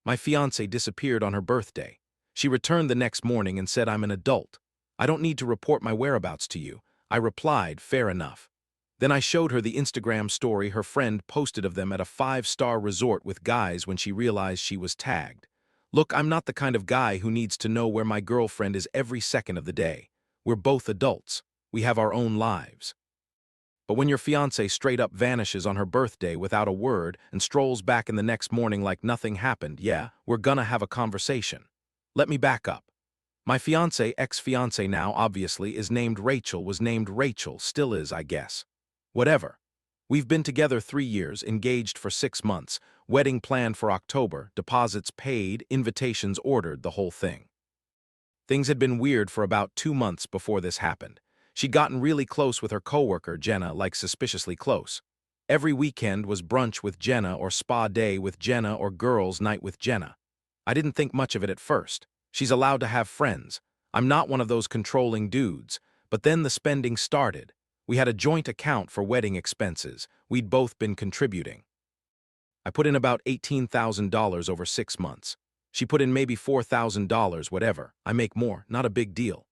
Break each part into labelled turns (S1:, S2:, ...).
S1: My fiancée disappeared on her birthday. She returned the next morning and said, "I'm an adult. I don't need to report my whereabouts to you." I replied, "Fair enough." Then I showed her the Instagram story her friend posted of them at a 5-star resort with guys when she realized she was tagged. Look, I'm not the kind of guy who needs to know where my girlfriend is every second of the day. We're both adults. We have our own lives. But when your fiancée straight up vanishes on her birthday without a word and strolls back in the next morning like nothing happened, yeah, we're gonna have a conversation. Let me back up. My fiancée, ex-fiancée now, obviously, is named Rachel, was named Rachel, still is, I guess. Whatever. We've been together 3 years, engaged for 6 months, wedding planned for October, deposits paid, invitations ordered, the whole thing. Things had been weird for about 2 months before this happened. She'd gotten really close with her coworker, Jenna, like suspiciously close. Every weekend was brunch with Jenna or spa day with Jenna or girls' night with Jenna. I didn't think much of it at first. She's allowed to have friends. I'm not one of those controlling dudes. But then the spending started. We had a joint account for wedding expenses. We'd both been contributing. I put in about $18,000 over 6 months. She put in maybe $4,000, whatever. I make more, not a big deal.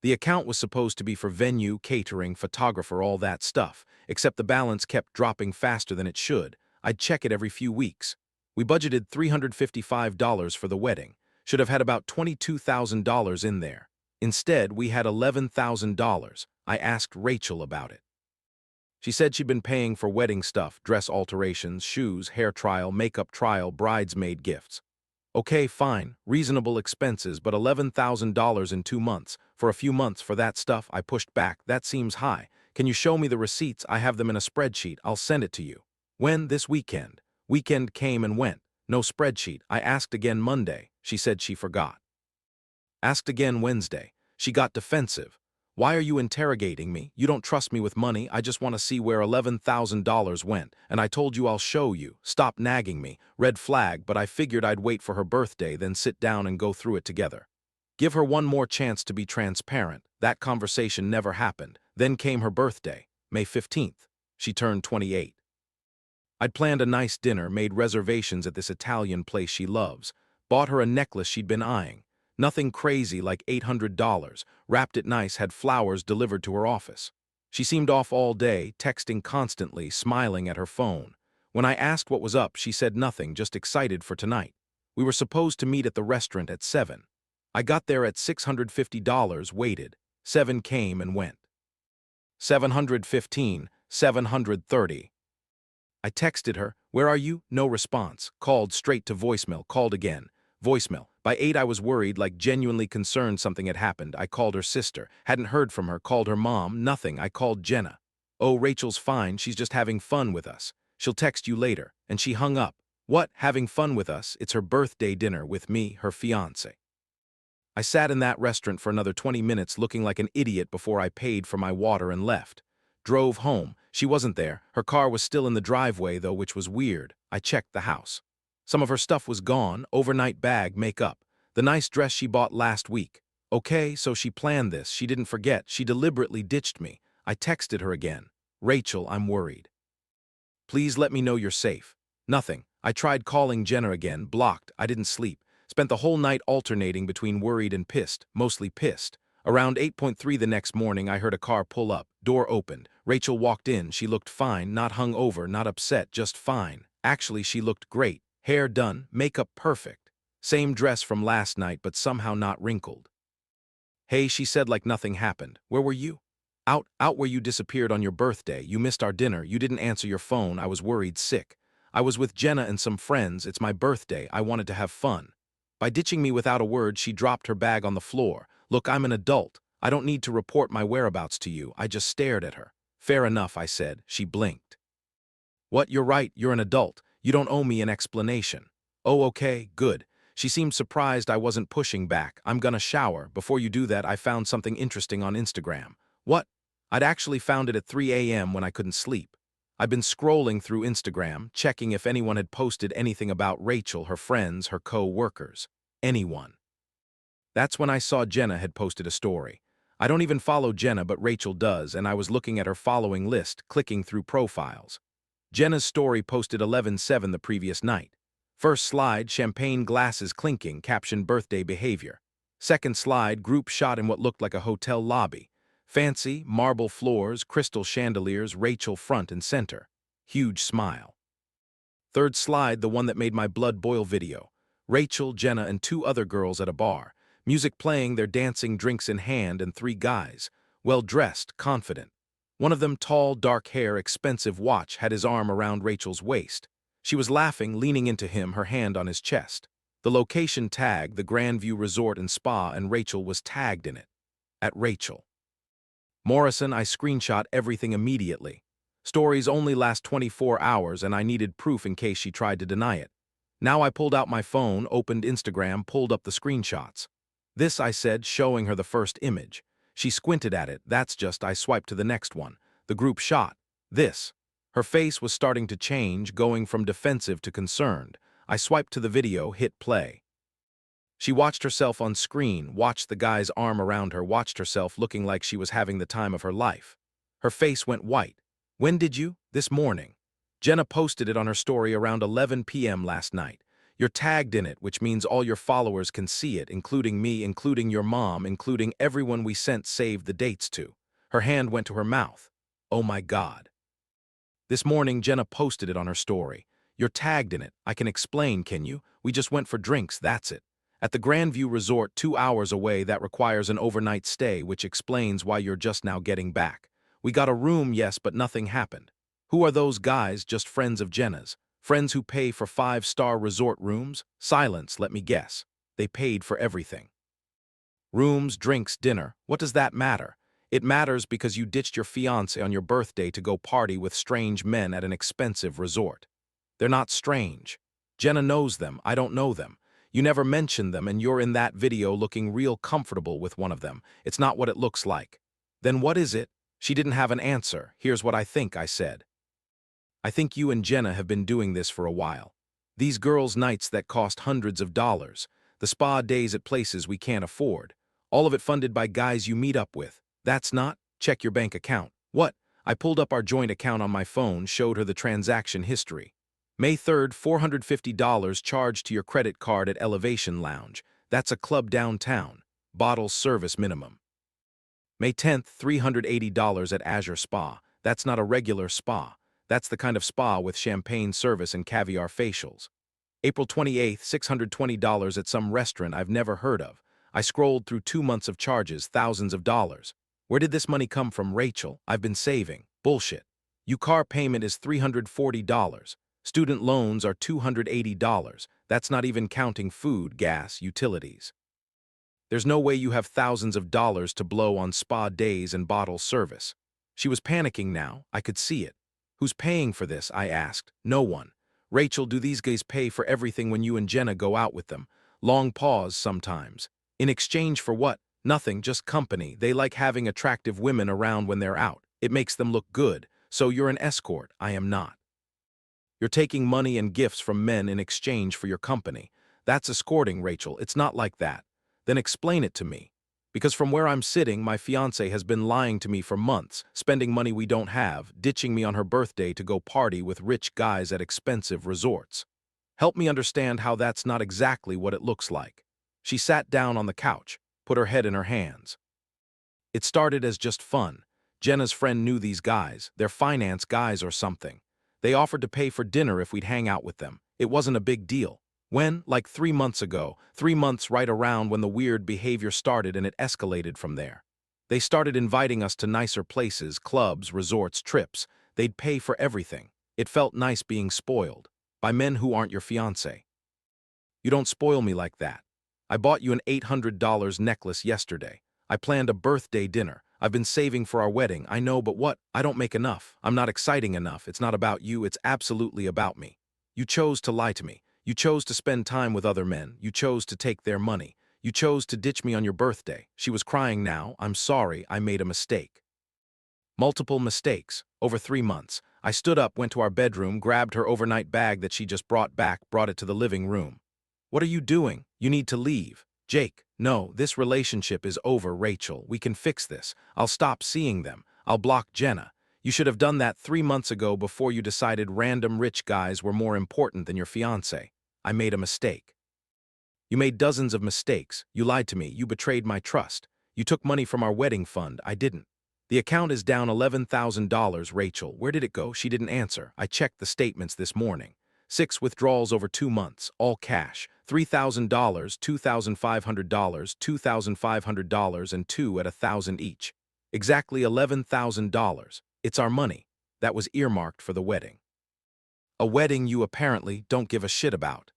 S1: The account was supposed to be for venue, catering, photographer, all that stuff, except the balance kept dropping faster than it should. I'd check it every few weeks. We budgeted $355 for the wedding. Should have had about $22,000 in there. Instead, we had $11,000. I asked Rachel about it. She said she'd been paying for wedding stuff, dress alterations, shoes, hair trial, makeup trial, bridesmaid gifts. Okay, fine, reasonable expenses, but $11,000 in 2 months. For a few months for that stuff, I pushed back. That seems high. Can you show me the receipts? I have them in a spreadsheet. I'll send it to you. When? This weekend. Weekend came and went. No spreadsheet. I asked again Monday. She said she forgot. Asked again Wednesday. She got defensive. Why are you interrogating me? You don't trust me with money. I just want to see where $11,000 went. And I told you I'll show you. Stop nagging me. Red flag, but I figured I'd wait for her birthday, then sit down and go through it together. Give her one more chance to be transparent. That conversation never happened. Then came her birthday, May 15th. She turned 28. I'd planned a nice dinner, made reservations at this Italian place she loves, bought her a necklace she'd been eyeing. Nothing crazy, like $800, wrapped it nice, had flowers delivered to her office. She seemed off all day, texting constantly, smiling at her phone. When I asked what was up, she said nothing, just excited for tonight. We were supposed to meet at the restaurant at 7. I got there at $650, waited. 7 came and went. 715, 730. I texted her, "Where are you?" No response. Called straight to voicemail, called again. Voicemail. By 8 I was worried, like genuinely concerned something had happened. I called her sister. Hadn't heard from her. Called her mom. Nothing. I called Jenna. "Oh, Rachel's fine. She's just having fun with us. She'll text you later." And she hung up. What? Having fun with us? It's her birthday dinner with me, her fiancé. I sat in that restaurant for another 20 minutes looking like an idiot before I paid for my water and left. Drove home. She wasn't there. Her car was still in the driveway, though, which was weird. I checked the house. Some of her stuff was gone, overnight bag, makeup. The nice dress she bought last week. Okay, so she planned this. She didn't forget. She deliberately ditched me. I texted her again. "Rachel, I'm worried. Please let me know you're safe." Nothing. I tried calling Jenna again, blocked. I didn't sleep. Spent the whole night alternating between worried and pissed, mostly pissed. Around 8:3 the next morning, I heard a car pull up. Door opened. Rachel walked in. She looked fine, not hung over, not upset, just fine. Actually, she looked great. Hair done, makeup perfect. Same dress from last night, but somehow not wrinkled. "Hey," she said like nothing happened. "Where were you?" Out where you disappeared on your birthday. You missed our dinner. You didn't answer your phone. I was worried sick. I was with Jenna and some friends. It's my birthday. I wanted to have fun." By ditching me without a word, she dropped her bag on the floor. "Look, I'm an adult. I don't need to report my whereabouts to you." I just stared at her. "Fair enough," I said. She blinked. "What? You're right. You're an adult. You don't owe me an explanation." "Oh, okay, good." She seemed surprised I wasn't pushing back. "I'm gonna shower. Before you do that, I found something interesting on Instagram." "What?" I'd actually found it at 3 a.m. when I couldn't sleep. I'd been scrolling through Instagram, checking if anyone had posted anything about Rachel, her friends, her co-workers. Anyone. That's when I saw Jenna had posted a story. I don't even follow Jenna, but Rachel does, and I was looking at her following list, clicking through profiles. Jenna's story posted 11/7 the previous night. First slide, champagne glasses clinking, caption birthday behavior. Second slide, group shot in what looked like a hotel lobby. Fancy, marble floors, crystal chandeliers, Rachel front and center. Huge smile. Third slide, the one that made my blood boil video. Rachel, Jenna, and two other girls at a bar. Music playing, they're dancing, drinks in hand, and three guys. Well-dressed, confident. One of them, tall, dark hair, expensive watch, had his arm around Rachel's waist. She was laughing, leaning into him, her hand on his chest. The location tag, the Grandview Resort and Spa, and Rachel was tagged in it. At Rachel. Morrison, I screenshot everything immediately. Stories only last 24 hours, and I needed proof in case she tried to deny it. Now I pulled out my phone, opened Instagram, pulled up the screenshots. This, I said, showing her the first image. She squinted at it. That's just, I swiped to the next one. The group shot. This. Her face was starting to change, going from defensive to concerned. I swiped to the video, hit play. She watched herself on screen, watched the guy's arm around her, watched herself looking like she was having the time of her life. Her face went white. When did you? This morning. Jenna posted it on her story around 11 p.m. last night. You're tagged in it, which means all your followers can see it, including me, including your mom, including everyone we sent saved the dates to. Her hand went to her mouth. Oh my God. This morning, Jenna posted it on her story. You're tagged in it. I can explain, can you? We just went for drinks, that's it. At the Grandview Resort 2 hours away, that requires an overnight stay, which explains why you're just now getting back. We got a room, yes, but nothing happened. Who are those guys? Just friends of Jenna's. Friends who pay for 5-star resort rooms? Silence, let me guess. They paid for everything. Rooms, drinks, dinner. What does that matter? It matters because you ditched your fiancé on your birthday to go party with strange men at an expensive resort. They're not strange. Jenna knows them, I don't know them. You never mentioned them, and you're in that video looking real comfortable with one of them. It's not what it looks like. Then what is it? She didn't have an answer. Here's what I think, I said. I think you and Jenna have been doing this for a while. These girls' nights that cost hundreds of dollars, the spa days at places we can't afford, all of it funded by guys you meet up with. That's not? Check your bank account. What? I pulled up our joint account on my phone, showed her the transaction history. May 3rd, $450 charged to your credit card at Elevation Lounge. That's a club downtown. Bottle service minimum. May 10th, $380 at Azure Spa. That's not a regular spa. That's the kind of spa with champagne service and caviar facials. April 28th, $620 at some restaurant I've never heard of. I scrolled through 2 months of charges, thousands of dollars. Where did this money come from, Rachel? I've been saving. Bullshit. Your car payment is $340. Student loans are $280. That's not even counting food, gas, utilities. There's no way you have thousands of dollars to blow on spa days and bottle service. She was panicking now. I could see it. Who's paying for this? I asked. No one. Rachel, do these guys pay for everything when you and Jenna go out with them? Long pause sometimes. In exchange for what? Nothing, just company. They like having attractive women around when they're out. It makes them look good. So you're an escort. I am not. You're taking money and gifts from men in exchange for your company. That's escorting, Rachel. It's not like that. Then explain it to me. Because from where I'm sitting, my fiancé has been lying to me for months, spending money we don't have, ditching me on her birthday to go party with rich guys at expensive resorts. Help me understand how that's not exactly what it looks like. She sat down on the couch, put her head in her hands. It started as just fun. Jenna's friend knew these guys, they're finance guys or something. They offered to pay for dinner if we'd hang out with them. It wasn't a big deal. When? Like 3 months ago. 3 months right around when the weird behavior started, and it escalated from there. They started inviting us to nicer places, clubs, resorts, trips. They'd pay for everything. It felt nice being spoiled. By men who aren't your fiancé. You don't spoil me like that. I bought you an $800 necklace yesterday. I planned a birthday dinner. I've been saving for our wedding. I know, but what? I don't make enough. I'm not exciting enough. It's not about you. It's absolutely about me. You chose to lie to me. You chose to spend time with other men. You chose to take their money. You chose to ditch me on your birthday. She was crying now. I'm sorry. I made a mistake. Multiple mistakes. Over 3 months. I stood up, went to our bedroom, grabbed her overnight bag that she just brought back, brought it to the living room. What are you doing? You need to leave. Jake, no, this relationship is over, Rachel. We can fix this. I'll stop seeing them. I'll block Jenna. You should have done that 3 months ago before you decided random rich guys were more important than your fiancé. I made a mistake. You made dozens of mistakes. You lied to me. You betrayed my trust. You took money from our wedding fund. I didn't. The account is down $11,000, Rachel. Where did it go? She didn't answer. I checked the statements this morning. 6 withdrawals over 2 months, all cash. $3,000, $2,500, $2,500, and 2 at $1,000 each. Exactly $11,000. It's our money. That was earmarked for the wedding. A wedding you apparently don't give a shit about.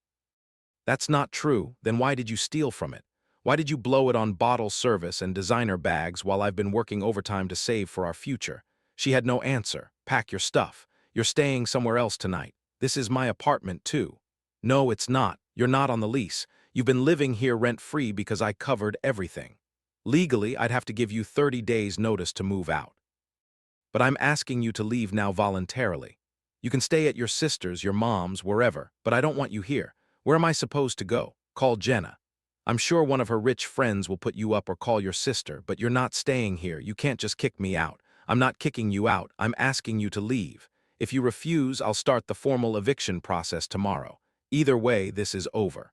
S1: That's not true. Then why did you steal from it? Why did you blow it on bottle service and designer bags while I've been working overtime to save for our future? She had no answer. Pack your stuff. You're staying somewhere else tonight. This is my apartment, too. No, it's not. You're not on the lease. You've been living here rent-free because I covered everything. Legally, I'd have to give you 30 days' notice to move out. But I'm asking you to leave now voluntarily. You can stay at your sister's, your mom's, wherever, but I don't want you here. Where am I supposed to go? Call Jenna. I'm sure one of her rich friends will put you up or call your sister, but you're not staying here. You can't just kick me out. I'm not kicking you out. I'm asking you to leave. If you refuse, I'll start the formal eviction process tomorrow. Either way, this is over.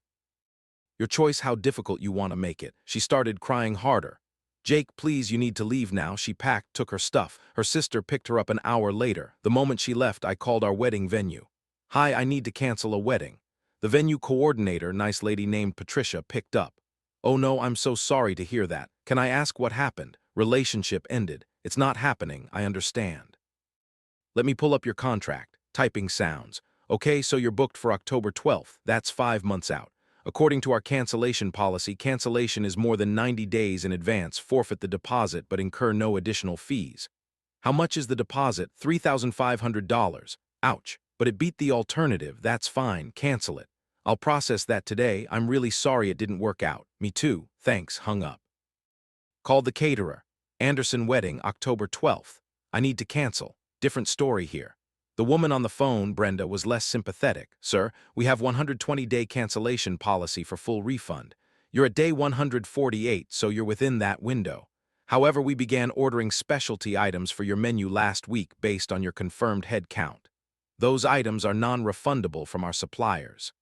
S1: Your choice how difficult you want to make it. She started crying harder. Jake, please, you need to leave now. She packed, took her stuff. Her sister picked her up an hour later. The moment she left, I called our wedding venue. Hi, I need to cancel a wedding. The venue coordinator, nice lady named Patricia, picked up. Oh no, I'm so sorry to hear that. Can I ask what happened? Relationship ended. It's not happening, I understand. Let me pull up your contract. Typing sounds. Okay, so you're booked for October 12th. That's 5 months out. According to our cancellation policy, cancellation is more than 90 days in advance. Forfeit the deposit but incur no additional fees. How much is the deposit? $3,500. Ouch, but it beat the alternative. That's fine, cancel it. I'll process that today. I'm really sorry it didn't work out. Me too, thanks, hung up. Called the caterer. Anderson wedding, October 12th. I need to cancel. Different story here. The woman on the phone, Brenda, was less sympathetic. Sir, we have 120-day cancellation policy for full refund. You're at day 148, so you're within that window. However, we began ordering specialty items for your menu last week based on your confirmed head count. Those items are non-refundable from our suppliers.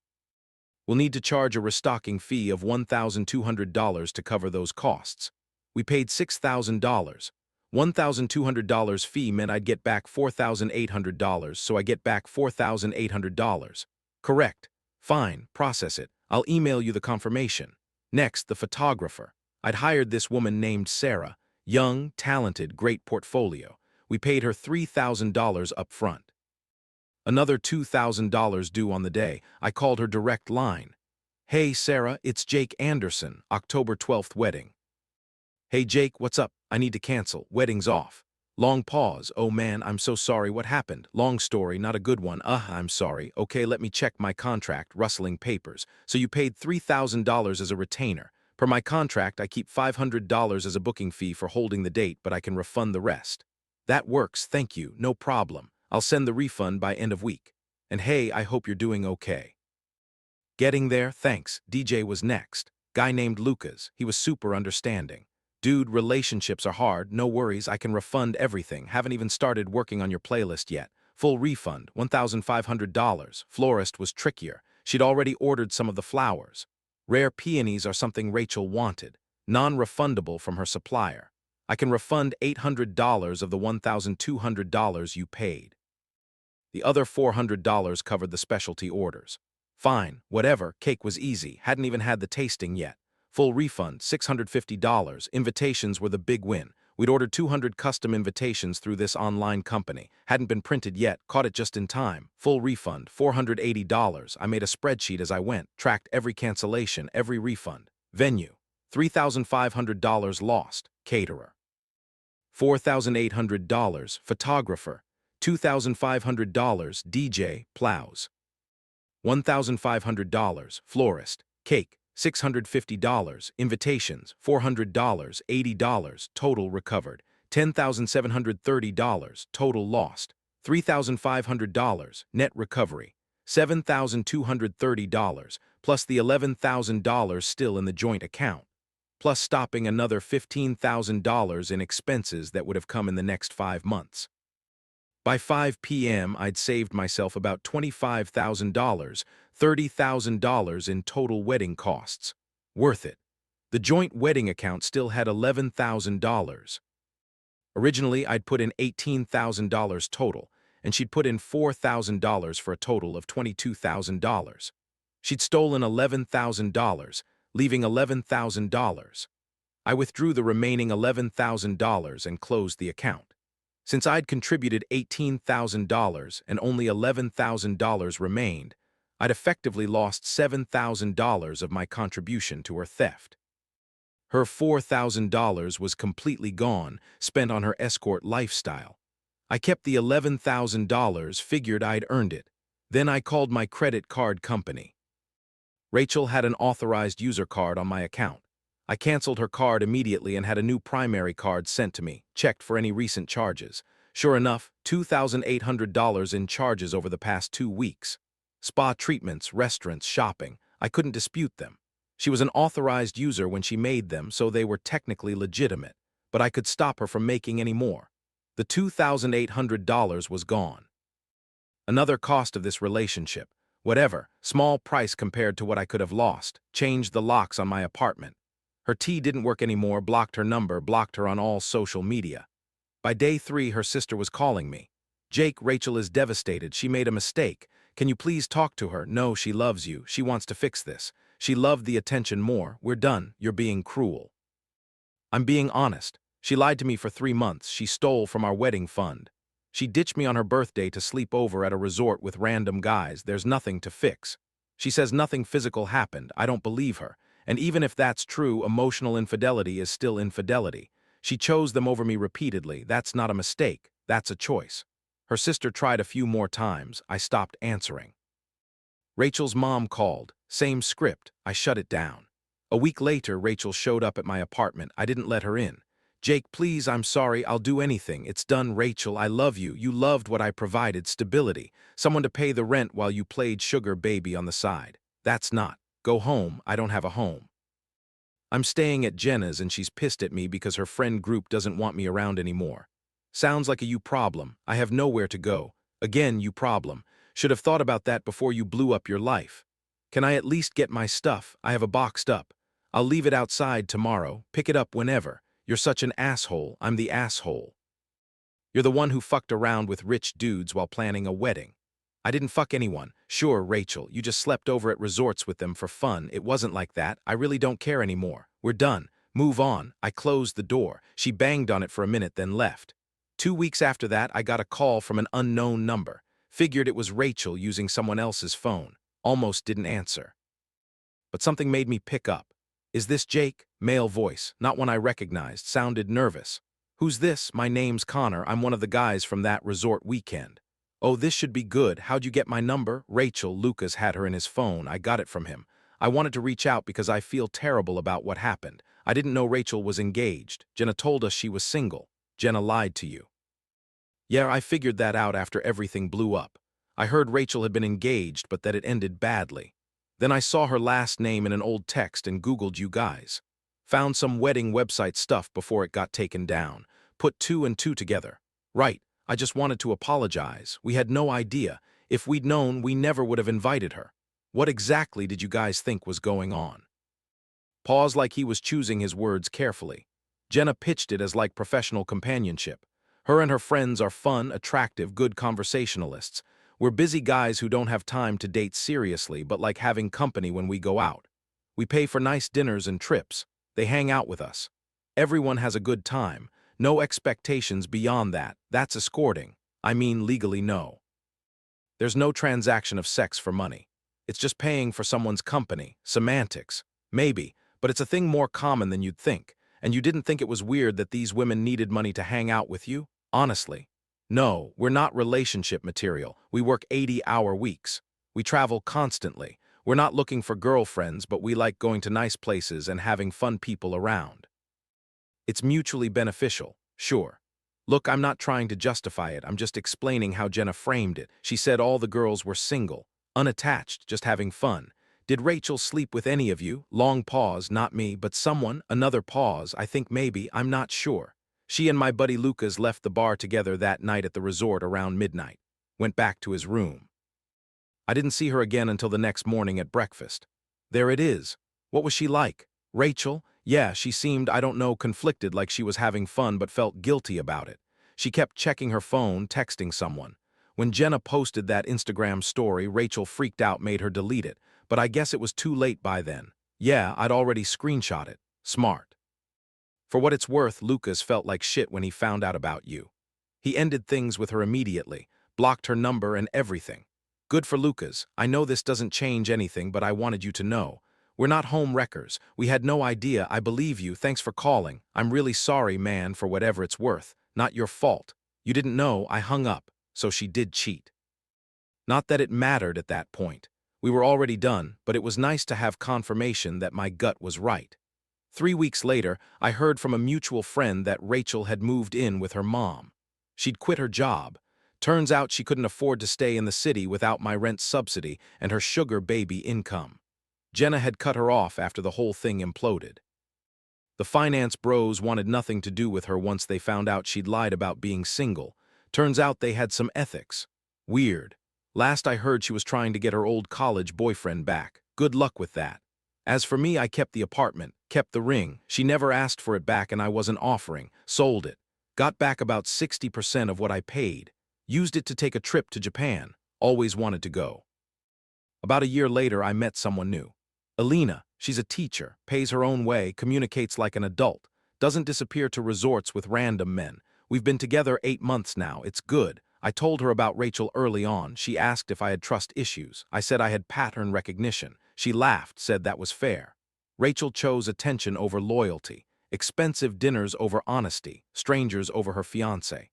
S1: We'll need to charge a restocking fee of $1,200 to cover those costs. We paid $6,000. $1,200 fee meant I'd get back $4,800, so I get back $4,800. Correct. Fine, process it. I'll email you the confirmation. Next, the photographer. I'd hired this woman named Sarah. Young, talented, great portfolio. We paid her $3,000 up front. Another $2,000 due on the day. I called her direct line. Hey, Sarah, it's Jake Anderson, October 12th wedding. Hey, Jake, what's up? I need to cancel. Wedding's off. Long pause. Oh man, I'm so sorry. What happened? Long story, not a good one. I'm sorry. Okay, let me check my contract. Rustling papers. So you paid $3,000 as a retainer. Per my contract, I keep $500 as a booking fee for holding the date, but I can refund the rest. That works, thank you. No problem. I'll send the refund by end of week. And hey, I hope you're doing okay. Getting there, thanks. DJ was next. Guy named Lucas. He was super understanding. Dude, relationships are hard. No worries, I can refund everything. Haven't even started working on your playlist yet. Full refund, $1,500. Florist was trickier. She'd already ordered some of the flowers. Rare peonies are something Rachel wanted. Non-refundable from her supplier. I can refund $800 of the $1,200 you paid. The other $400 covered the specialty orders. Fine, whatever, cake was easy, hadn't even had the tasting yet. Full refund, $650. Invitations were the big win. We'd ordered 200 custom invitations through this online company. Hadn't been printed yet, caught it just in time. Full refund, $480. I made a spreadsheet as I went, tracked every cancellation, every refund. Venue, $3,500 lost. Caterer, $4,800. Photographer, $2,500. DJ, plows. $1,500. Florist, cake, $650. Invitations, $400. $80. Total recovered. $10,730. Total lost. $3,500. Net recovery. $7,230, plus the $11,000 still in the joint account, plus stopping another $15,000 in expenses that would have come in the next 5 months. By 5 p.m., I'd saved myself about $25,000, $30,000 in total wedding costs. Worth it. The joint wedding account still had $11,000. Originally, I'd put in $18,000 total, and she'd put in $4,000 for a total of $22,000. She'd stolen $11,000, leaving $11,000. I withdrew the remaining $11,000 and closed the account. Since I'd contributed $18,000 and only $11,000 remained, I'd effectively lost $7,000 of my contribution to her theft. Her $4,000 was completely gone, spent on her escort lifestyle. I kept the $11,000, figured I'd earned it. Then I called my credit card company. Rachel had an authorized user card on my account. I canceled her card immediately and had a new primary card sent to me, checked for any recent charges. Sure enough, $2,800 in charges over the past 2 weeks. Spa treatments, restaurants, shopping. I couldn't dispute them. She was an authorized user when she made them, so they were technically legitimate, but I could stop her from making any more. The $2,800 was gone. Another cost of this relationship, whatever, small price compared to what I could have lost, changed the locks on my apartment. Her T didn't work anymore, blocked her number, blocked her on all social media. By day 3, her sister was calling me. "Jake, Rachel is devastated. She made a mistake. Can you please talk to her? No, she loves you. She wants to fix this. She loved the attention more. We're done. You're being cruel." I'm being honest. She lied to me for 3 months. She stole from our wedding fund. She ditched me on her birthday to sleep over at a resort with random guys. There's nothing to fix. She says nothing physical happened. I don't believe her. And even if that's true, emotional infidelity is still infidelity. She chose them over me repeatedly. That's not a mistake. That's a choice. Her sister tried a few more times. I stopped answering. Rachel's mom called. Same script. I shut it down. A week later, Rachel showed up at my apartment. I didn't let her in. "Jake, please, I'm sorry. I'll do anything. It's done, Rachel. I love you. You loved what I provided, stability. Someone to pay the rent while you played sugar baby on the side. That's not. Go home. I don't have a home. I'm staying at Jenna's and she's pissed at me because her friend group doesn't want me around anymore. Sounds like a you problem. I have nowhere to go. Again, you problem. Should have thought about that before you blew up your life. Can I at least get my stuff? I have a boxed up. I'll leave it outside tomorrow. Pick it up whenever. You're such an asshole. I'm the asshole. You're the one who fucked around with rich dudes while planning a wedding. I didn't fuck anyone. Sure, Rachel, you just slept over at resorts with them for fun. It wasn't like that. I really don't care anymore. We're done. Move on. I closed the door. She banged on it for a minute, then left. 2 weeks after that, I got a call from an unknown number. Figured it was Rachel using someone else's phone. Almost didn't answer. But something made me pick up. "Is this Jake?" Male voice, not one I recognized, sounded nervous. "Who's this? My name's Connor. I'm one of the guys from that resort weekend." "Oh, this should be good. How'd you get my number?" Rachel, Lucas had her in his phone. I got it from him. I wanted to reach out because I feel terrible about what happened. I didn't know Rachel was engaged. Jenna told us she was single. Jenna lied to you. Yeah, I figured that out after everything blew up. I heard Rachel had been engaged, but that it ended badly. Then I saw her last name in an old text and Googled you guys. Found some wedding website stuff before it got taken down. Put 2 and 2 together. Right. I just wanted to apologize. We had no idea. If we'd known, we never would have invited her. What exactly did you guys think was going on? Pause like he was choosing his words carefully. Jenna pitched it as like professional companionship. Her and her friends are fun, attractive, good conversationalists. We're busy guys who don't have time to date seriously but like having company when we go out. We pay for nice dinners and trips. They hang out with us. Everyone has a good time. No expectations beyond that. That's escorting. I mean legally no. There's no transaction of sex for money. It's just paying for someone's company. Semantics. Maybe, but it's a thing more common than you'd think. And you didn't think it was weird that these women needed money to hang out with you? Honestly. No, we're not relationship material. We work 80-hour weeks. We travel constantly. We're not looking for girlfriends, but we like going to nice places and having fun people around. It's mutually beneficial, sure. Look, I'm not trying to justify it. I'm just explaining how Jenna framed it. She said all the girls were single, unattached, just having fun. Did Rachel sleep with any of you? Long pause, not me, but someone, another pause, I think maybe, I'm not sure. She and my buddy Lucas left the bar together that night at the resort around midnight. Went back to his room. I didn't see her again until the next morning at breakfast. There it is. What was she like? Rachel? Yeah, she seemed, I don't know, conflicted, like she was having fun but felt guilty about it. She kept checking her phone, texting someone. When Jenna posted that Instagram story, Rachel freaked out, made her delete it. But I guess it was too late by then. Yeah, I'd already screenshot it. Smart. For what it's worth, Lucas felt like shit when he found out about you. He ended things with her immediately, blocked her number and everything. Good for Lucas. I know this doesn't change anything, but I wanted you to know. We're not home wreckers. We had no idea. I believe you. Thanks for calling. I'm really sorry, man, for whatever it's worth. Not your fault. You didn't know. I hung up. So she did cheat. Not that it mattered at that point. We were already done, but it was nice to have confirmation that my gut was right. 3 weeks later, I heard from a mutual friend that Rachel had moved in with her mom. She'd quit her job. Turns out she couldn't afford to stay in the city without my rent subsidy and her sugar baby income. Jenna had cut her off after the whole thing imploded. The finance bros wanted nothing to do with her once they found out she'd lied about being single. Turns out they had some ethics. Weird. Last I heard, she was trying to get her old college boyfriend back. Good luck with that. As for me, I kept the apartment, kept the ring. She never asked for it back and I wasn't offering. Sold it. Got back about 60% of what I paid. Used it to take a trip to Japan. Always wanted to go. About a year later, I met someone new. Alina. She's a teacher, pays her own way, communicates like an adult, doesn't disappear to resorts with random men. We've been together 8 months now. It's good. I told her about Rachel early on. She asked if I had trust issues. I said I had pattern recognition. She laughed, said that was fair. Rachel chose attention over loyalty, expensive dinners over honesty, strangers over her fiancé.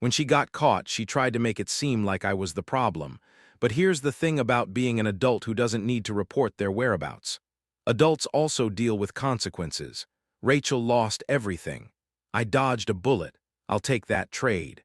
S1: When she got caught, she tried to make it seem like I was the problem. But here's the thing about being an adult who doesn't need to report their whereabouts. Adults also deal with consequences. Rachel lost everything. I dodged a bullet. I'll take that trade.